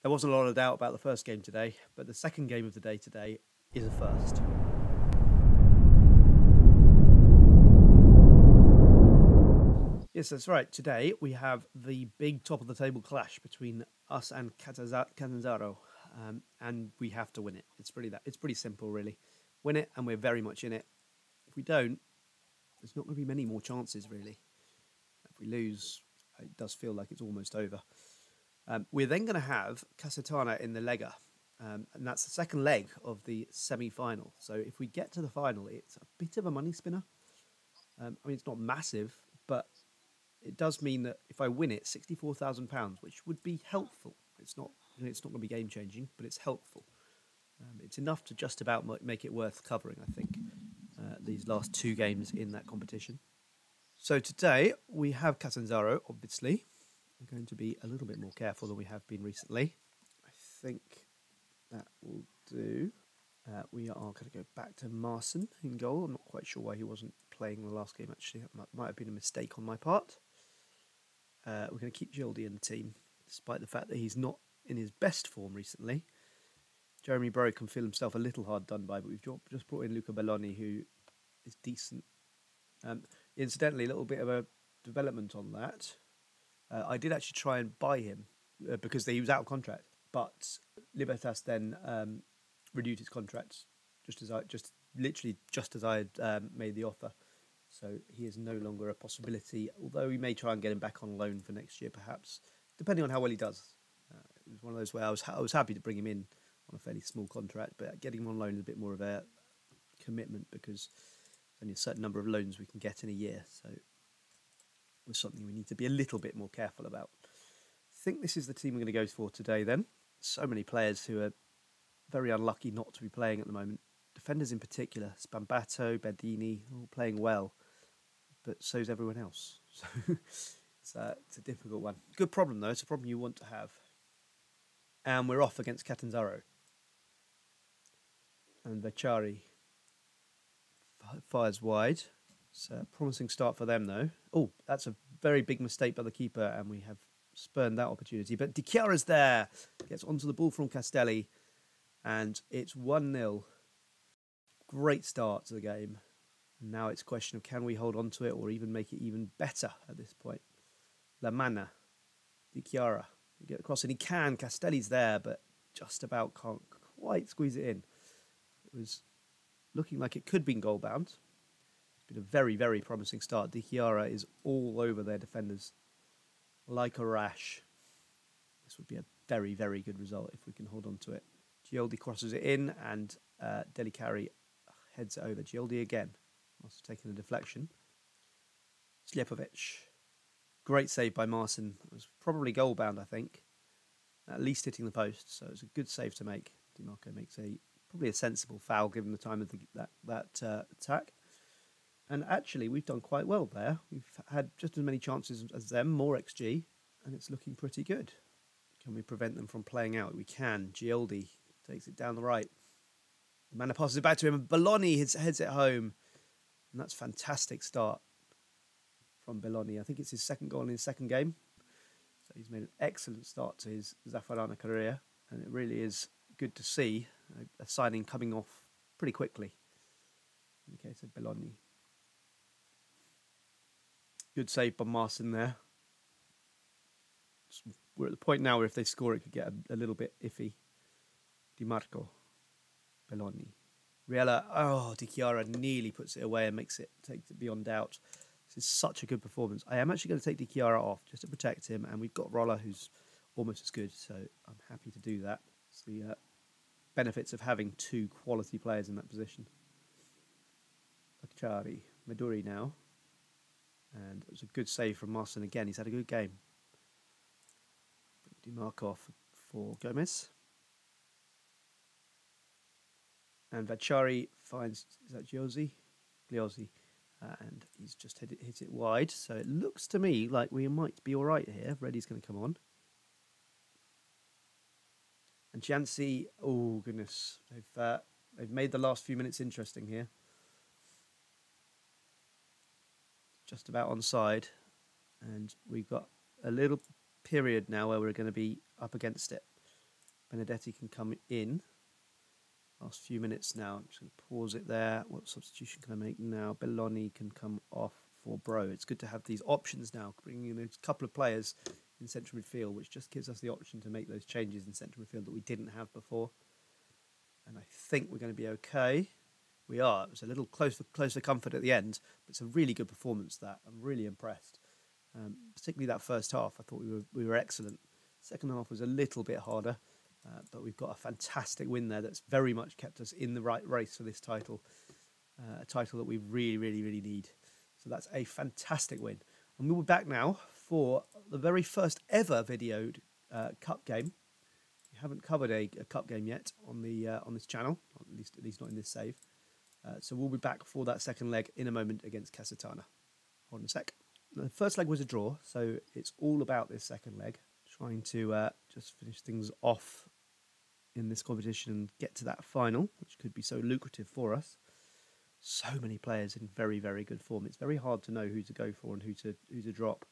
There wasn't a lot of doubt about the first game today, but the second game of the day today is a first. Yes, that's right. Today we have the big top of the table clash between us and Catanzaro, and we have to win it. It's pretty simple, really. Win it, and we're very much in it. If we don't, there's not going to be many more chances, really. If we lose, it does feel like it's almost over. We're then going to have Casatana in the Lega, and that's the second leg of the semi-final. So if we get to the final, it's a bit of a money spinner. I mean, it's not massive, but it does mean that if I win it, £64,000, which would be helpful. It's not going to be game changing, but it's helpful. It's enough to just about make it worth covering, I think, these last two games in that competition. So today we have Catanzaro, obviously. I'm going to be a little bit more careful than we have been recently. I think that will do. We are going to go back to Marson in goal. I'm not quite sure why he wasn't playing the last game, actually. That might have been a mistake on my part. We're going to keep Gildy in the team, despite the fact that he's not in his best form recently. Jeremy Burrow can feel himself a little hard done by, but we've just brought in Luca Belloni, who is decent. Incidentally, a little bit of a development on that. I did actually try and buy him because he was out of contract, but Libertas then renewed his contract just as I had made the offer. So he is no longer a possibility, although we may try and get him back on loan for next year, perhaps, depending on how well he does. It was one of those where I was happy to bring him in on a fairly small contract, but getting him on loan is a bit more of a commitment because there's only a certain number of loans we can get in a year. So it was something we need to be a little bit more careful about. I think this is the team we're going to go for today then. So many players who are very unlucky not to be playing at the moment. Defenders in particular, Spambato, Bedini, all playing well, but so's everyone else. So it's a difficult one. Good problem though, it's a problem you want to have. And we're off against Catanzaro. And Vecchari fires wide. It's a promising start for them though. Oh, that's a very big mistake by the keeper and we have spurned that opportunity. But Di Chiara's there, gets onto the ball from Castelli and it's 1-0. Great start to the game. Now it's a question of can we hold on to it or even make it even better at this point. La Manna, Di Chiara, you get across and he can. Castelli's there, but just about can't quite squeeze it in. It was looking like it could have been goal bound. It's been a very, very promising start. Di Chiara is all over their defenders like a rash. This would be a very, very good result if we can hold on to it. Gioldi crosses it in and Delicari heads it over. Gioldi again. Must have taken a deflection. Sljepovic. Great save by Marson. It was probably goal bound, I think. At least hitting the post. So it was a good save to make. Dimarco makes probably a sensible foul given the time of that attack. And actually, we've done quite well there. We've had just as many chances as them, more XG, and it's looking pretty good. Can we prevent them from playing out? We can. Gioldi takes it down the right. The man passes it back to him, and Belloni heads it home. And that's a fantastic start from Belloni. I think it's his second goal in his second game. So he's made an excellent start to his Zaffarana career. And it really is good to see a signing coming off pretty quickly. In the case of Belloni. Good save by Marson there. We're at the point now where if they score it could get a little bit iffy. Di Marco. Belloni. Riella, Di Chiara nearly puts it away and takes it beyond doubt. This is such a good performance. I am actually going to take Di Chiara off just to protect him, and we've got Rolla who's almost as good, so I'm happy to do that. It's the benefits of having two quality players in that position. Vecchari, Meduri now, and it was a good save from Marson again. He's had a good game. Di Marco for Gomez. And Vecchari finds, is that Giozzi? Gliozzi. And he's just hit it wide. So it looks to me like we might be all right here. Reddy's going to come on. And Jancy, oh goodness. They've made the last few minutes interesting here. Just about onside. And we've got a little period now where we're going to be up against it. Benedetti can come in. Last few minutes now. I'm just going to pause it there. What substitution can I make now? Belloni can come off for Bro. It's good to have these options now, bringing in a couple of players in central midfield, which just gives us the option to make those changes in central midfield that we didn't have before. And I think we're going to be okay. We are. It was a little close for comfort at the end, but it's a really good performance. That I'm really impressed. Particularly that first half, I thought we were excellent. Second half was a little bit harder, but we've got a fantastic win there that's very much kept us in the right race for this title, a title that we really, really, really need. So that's a fantastic win. And we'll be back now for the very first ever videoed cup game. We haven't covered a cup game yet on the on this channel, at least not in this save. So we'll be back for that second leg in a moment against Casitana. Hold on a sec. The first leg was a draw, so it's all about this second leg. Trying to just finish things off in this competition and get to that final, which could be so lucrative for us. So many players in very, very good form. It's very hard to know who to go for and who to drop.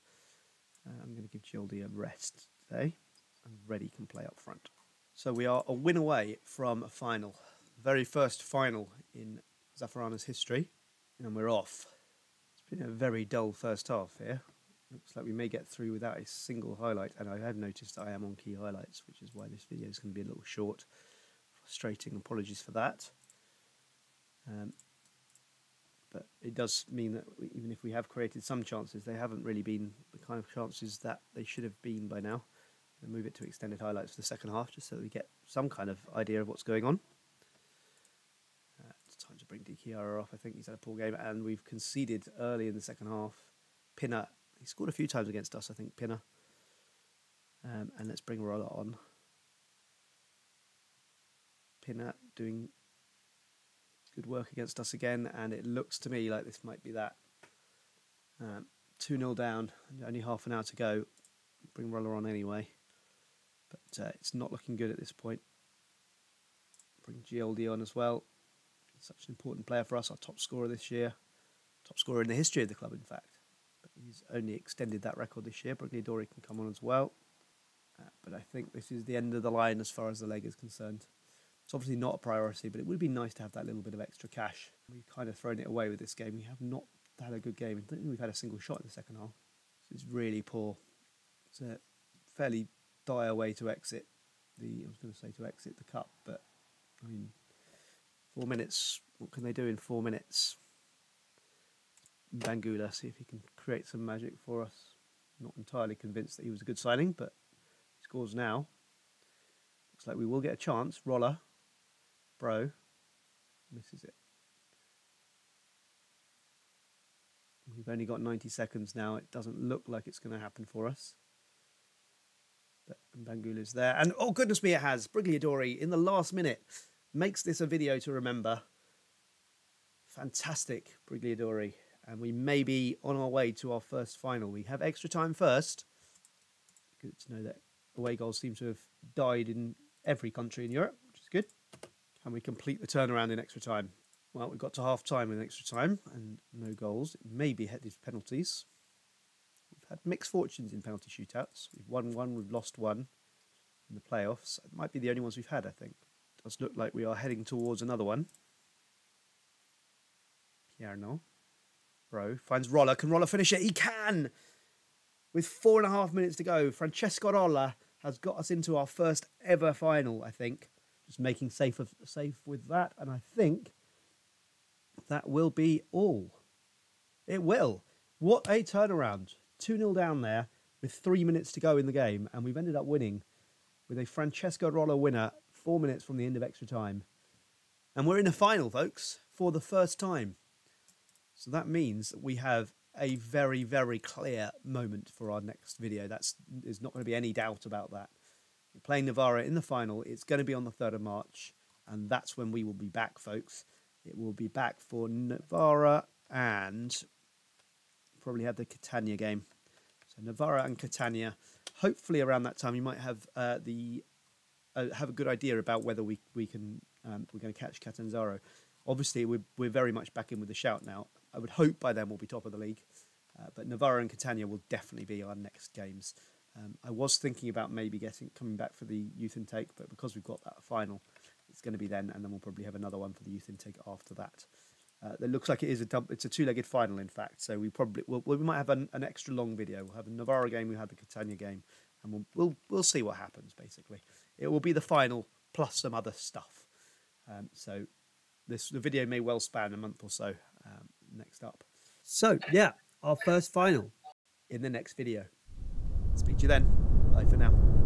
I'm going to give Gildi a rest today, and Reddy can play up front. So we are a win away from a final, very first final in Zaffarana's history, and we're off. It's been a very dull first half here. Looks like we may get through without a single highlight, and I have noticed I am on key highlights, which is why this video is going to be a little short. Frustrating, apologies for that. But it does mean that even if we have created some chances, they haven't really been the kind of chances that they should have been by now. I'll move it to extended highlights for the second half, just so that we get some kind of idea of what's going on. It's time to bring Di Chiara off. I think he's had a poor game, and we've conceded early in the second half. Pinner, he scored a few times against us, I think, Pinner. And let's bring Rolla on. Pinner doing good work against us again, and it looks to me like this might be that. 2-0 down, only half an hour to go. Bring Rolla on anyway. But it's not looking good at this point. Bring Gildi on as well. Such an important player for us, our top scorer this year. Top scorer in the history of the club, in fact. But he's only extended that record this year. Brigliadori can come on as well. But I think this is the end of the line as far as the leg is concerned. It's obviously not a priority, but it would be nice to have that little bit of extra cash. We've kind of thrown it away with this game. We have not had a good game. I don't think we've had a single shot in the second half. It's really poor. It's a fairly dire way to exit I was going to say to exit the cup, but I mean, 4 minutes. What can they do in 4 minutes? Bangula, see if he can create some magic for us. Not entirely convinced that he was a good signing, but he scores now. Looks like we will get a chance. Rolla, Bro, misses it. We've only got 90 seconds now. It doesn't look like it's going to happen for us. But Bangula's there. And oh, goodness me, it has. Brigliadori in the last minute makes this a video to remember. Fantastic, Brigliadori. And we may be on our way to our first final. We have extra time first. Good to know that away goals seem to have died in every country in Europe, which is good. Can we complete the turnaround in extra time? Well, we got to half time in extra time and no goals. It may be headed penalties. We've had mixed fortunes in penalty shootouts. We've won one, we've lost one in the playoffs. It might be the only ones we've had, I think. It does look like we are heading towards another one. Pierno. Bro finds Rolla. Can Rolla finish it? He can! With 4.5 minutes to go, Francesco Rolla has got us into our first ever final, I think. Just making safe with that, and I think that will be all. It will. What a turnaround. 2-0 down there with 3 minutes to go in the game, and we've ended up winning with a Francesco Rolla winner 4 minutes from the end of extra time. And we're in the final, folks, for the first time. So that means that we have a very, very clear moment for our next video. There's not going to be any doubt about that. We're playing Novara in the final. It's going to be on the 3rd of March, and that's when we will be back, folks. It will be back for Novara and probably have the Catania game. So Novara and Catania. Hopefully around that time you might have have a good idea about whether we're going to catch Catanzaro. Obviously we're very much back in with the shout now. I would hope by then we'll be top of the league. But Novara and Catania will definitely be our next games. I was thinking about maybe coming back for the youth intake, but because we've got that final, it's going to be then, and then we'll probably have another one for the youth intake after that. It looks like it is it's a two-legged final, in fact. So we might have an extra long video. We'll have a Navarra game, we had the Catania game, and we'll see what happens. Basically, it will be the final plus some other stuff. So the video may well span a month or so. Next up. So yeah, our first final in the next video. Speak to you then. Bye for now.